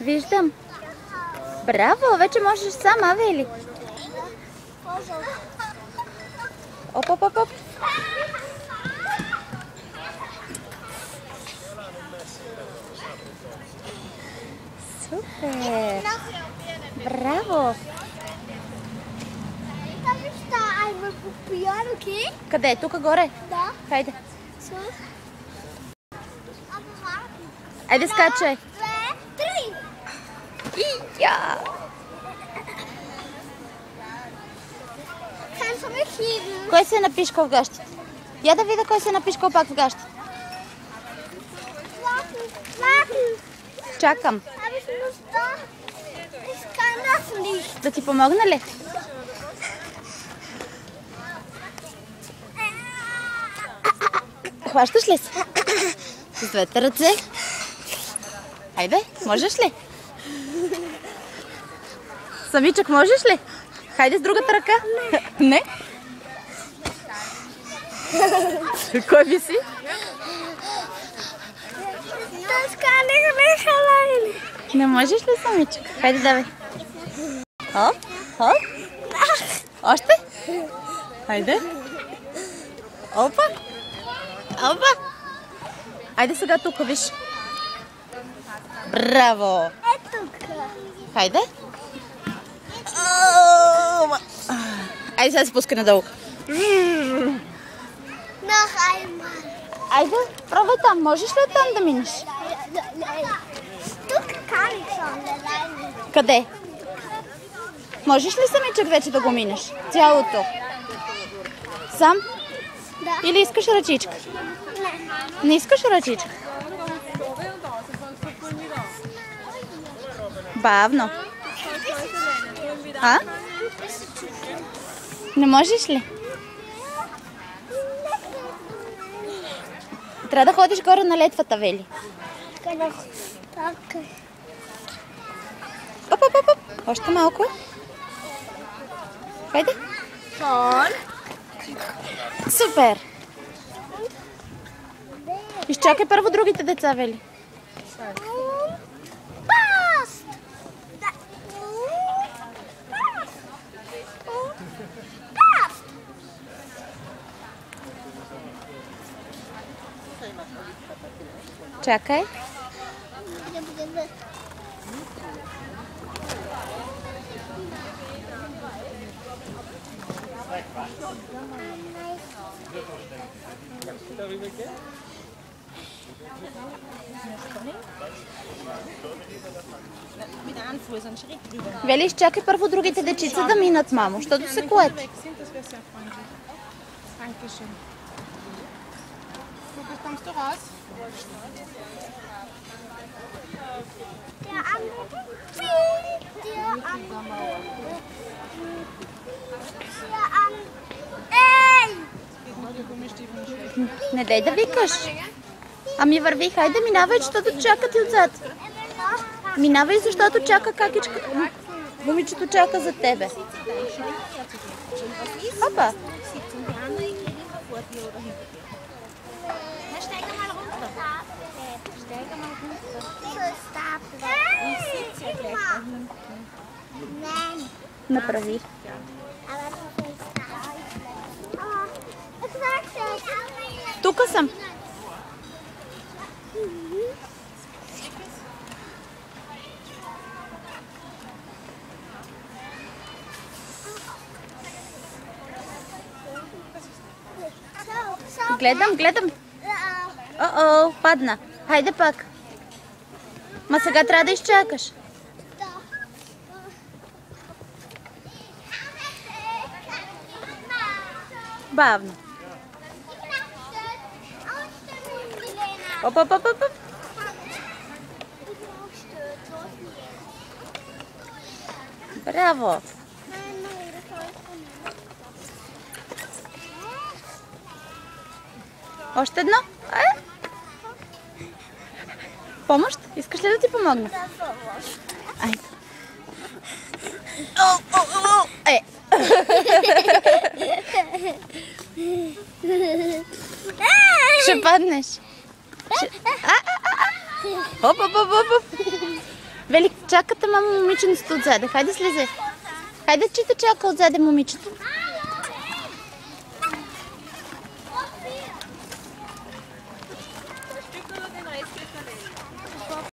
Виждам. Браво, вече можеш сама, Вели. Оп, оп, оп, оп. Супер. Браво. Къде? Тук горе? Да. Хайде. Айде скачай. 2, 3. Я. Кой се е напишкал в гащите? Я да видя кой се е напишкал пак в гащите. Чакам. Да ти помогна ли? Хващаш ли се? С двете ръце. Хайде, можеш ли? Самичък, можеш ли? Хайде с другата ръка. Не? Кой виси? Не можеш ли, самичък? Хайде, давай. Хоп, хоп. Още? Хайде. Опа. Опа. Айде сега тук, виж. Браво. Хайде. Айде сега се спускай надолу. Айде, пробвай там. Можеш ли там да минеш? Къде? Можеш ли, самичък, вече да го минеш? Цялото? Сам? Да. Или искаш ръчичка? Не искаш ръчичка? Бавно. А? Не можеш ли? Трябва да ходиш горе на летвата, Вели. Оп, оп, оп, оп. Още малко. Хайде. Супер. Изчакай първо другите деца, Вели. Чакай. Вели, изчакай първо другите дечица да минат, мамо, защото се колете. Не дай да викаш. Ами върви, хайде, минавай, защото чакат и отзад. Минавай, защото чака какичка. Момичето чака за тебе. Опа. Направи. Тук съм. Гледам. О, падна. Хайде пак. Ма сега трябва да изчакаш. Бавно. Оп. Браво. Още едно. Помощ? Искаш ли да ти помогна? Айде. Ще паднеш. Оп. Вели, чакате, мамо, момиченцето отзаде. Хайде слезе. Хайде, че те чака отзаде момичето.